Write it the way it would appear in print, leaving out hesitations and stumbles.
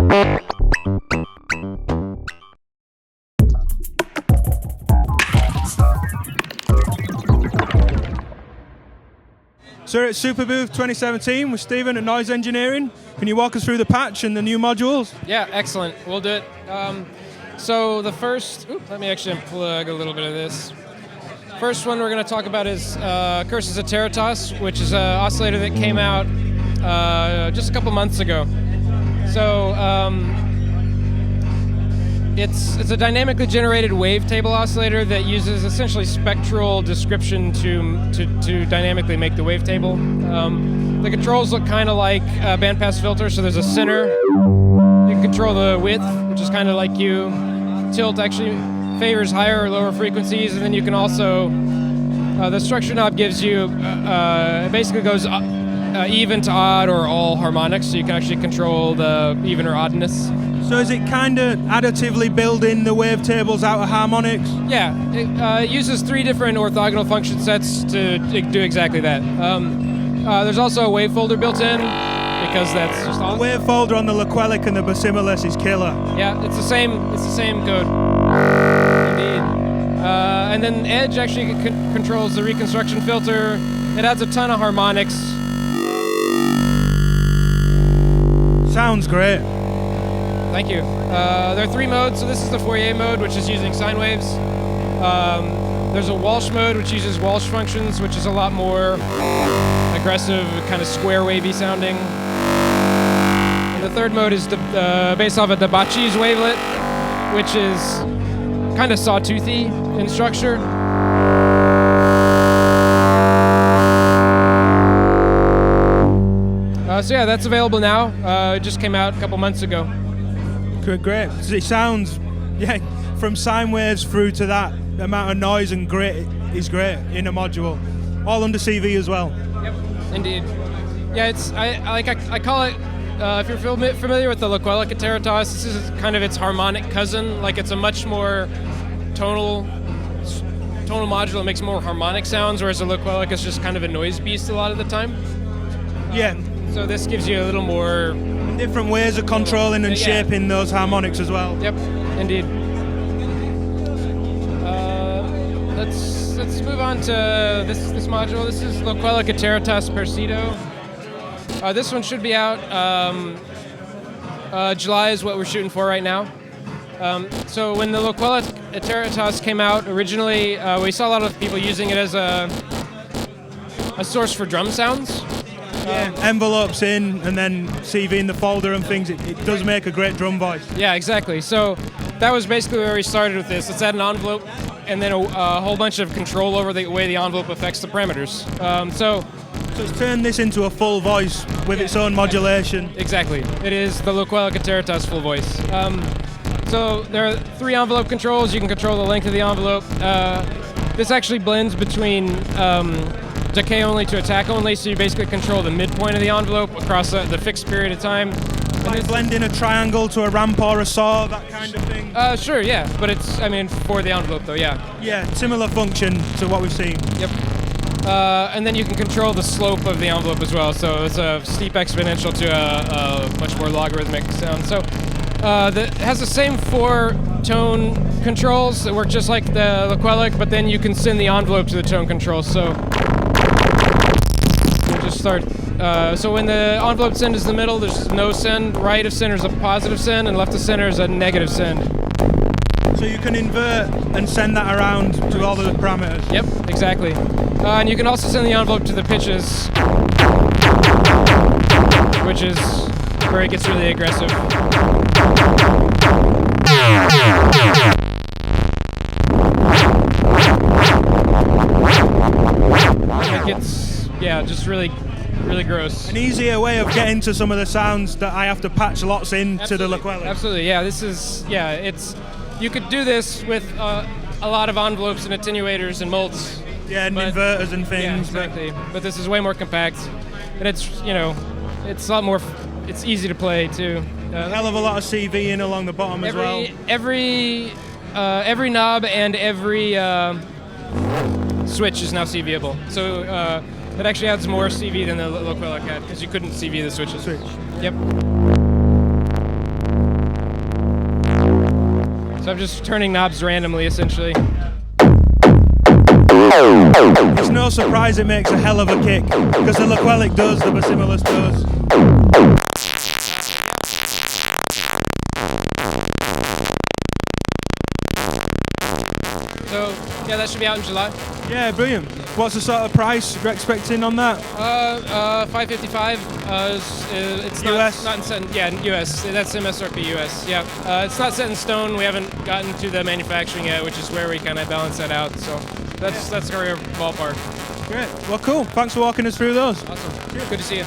So we're at Superbooth 2017 with Stephen at Noise Engineering. Can you walk us through the patch and the new modules? Yeah, excellent. We'll do it. So the first, let me actually unplug a little bit of this. First one we're going to talk about is Cursus Iteritas, which is an oscillator that came out just a couple months ago. So it's a dynamically generated wavetable oscillator that uses essentially spectral description to dynamically make the wavetable. The controls look kind of like a bandpass filter, so there's a center. You can control the width, which is kind of like you. Tilt actually favors higher or lower frequencies, and then you can also, the structure knob gives you, it basically goes even to odd or all harmonics, so you can actually control the even or oddness. So is it kind of additively building the wavetables out of harmonics? Yeah, it uses 3 different orthogonal function sets to do exactly that. There's also a wave folder built in, because that's just awesome. The wave folder on the Loquelic and the Basimilus is killer. Yeah, it's the same code. Indeed. And then Edge actually controls the reconstruction filter. It adds a ton of harmonics. Sounds great. Thank you. There are 3 modes, so this is the Fourier mode, which is using sine waves. There's a Walsh mode, which uses Walsh functions, which is a lot more aggressive, kind of square wavy sounding. And the 3rd mode is based off of the Bacchi's wavelet, which is kind of sawtoothy in structure. So yeah, that's available now. It just came out a couple months ago. Great. It sounds, yeah, from sine waves through to that amount of noise and grit is great in a module. All under CV as well. Yep, indeed. Yeah, it's I call it. If you're familiar with the Loquelic Iteritas, this is kind of its harmonic cousin. Like, it's a much more tonal module that makes more harmonic sounds, whereas the Loquelic is just kind of a noise beast a lot of the time. Yeah. So this gives you a little more different ways of controlling and shaping those harmonics as well. Yep, indeed. Let's move on to this module. This is Loquelic Iteritas Percido. This one should be out. July is what we're shooting for right now. So when the Loquelic Iteritas came out originally, we saw a lot of people using it as a source for drum sounds. Yeah, envelopes in and then CV in the folder and things. It does make a great drum voice. Yeah, exactly. So that was basically where we started with this. Let's add an envelope and then a whole bunch of control over the way the envelope affects the parameters. So it's turned this into a full voice with its own modulation. Exactly. It is the Loquelic Iteritas full voice. So there are 3 envelope controls. You can control the length of the envelope. This actually blends between decay only to attack only, so you basically control the midpoint of the envelope across the fixed period of time. Like blending a triangle to a ramp or a saw, that kind of thing? Sure, yeah, but it's, for the envelope though, yeah. Yeah, similar function to what we've seen. Yep. And then you can control the slope of the envelope as well, so it's a steep exponential to a much more logarithmic sound. So it has the same 4 tone controls that work just like the Loquelic, but then you can send the envelope to the tone controls. So we'll just start. So when the envelope send is in the middle, there's no send. Right of center is a positive send, and left of center is a negative send. So you can invert and send that around to all the parameters? Yep, exactly. And you can also send the envelope to the pitches, which is where it gets really aggressive. It gets, just really gross. An easier way of getting to some of the sounds that I have to patch lots into the Loquelic. Absolutely, yeah. This is, you could do this with a lot of envelopes and attenuators and mults. Yeah, and inverters and things. Yeah, exactly. But this is way more compact, and it's, it's a lot more. It's easy to play too. A hell of a lot of CV in along the bottom as well. Every knob and every switch is now CVable. So it actually adds more CV than the Loquelic had, because you couldn't CV the switches. Yep. So I'm just turning knobs randomly, essentially. It's no surprise it makes a hell of a kick, because the Loquelic does, the Basimilus does. So, yeah, that should be out in July. Yeah, brilliant. What's the sort of price you're expecting on that? $555. It's US? not set in, yeah, US. That's MSRP US. Yeah, it's not set in stone. We haven't gotten to the manufacturing yet, which is where we kind of balance that out. So that's our ballpark. Great. Well, cool. Thanks for walking us through those. Awesome. Good to see you.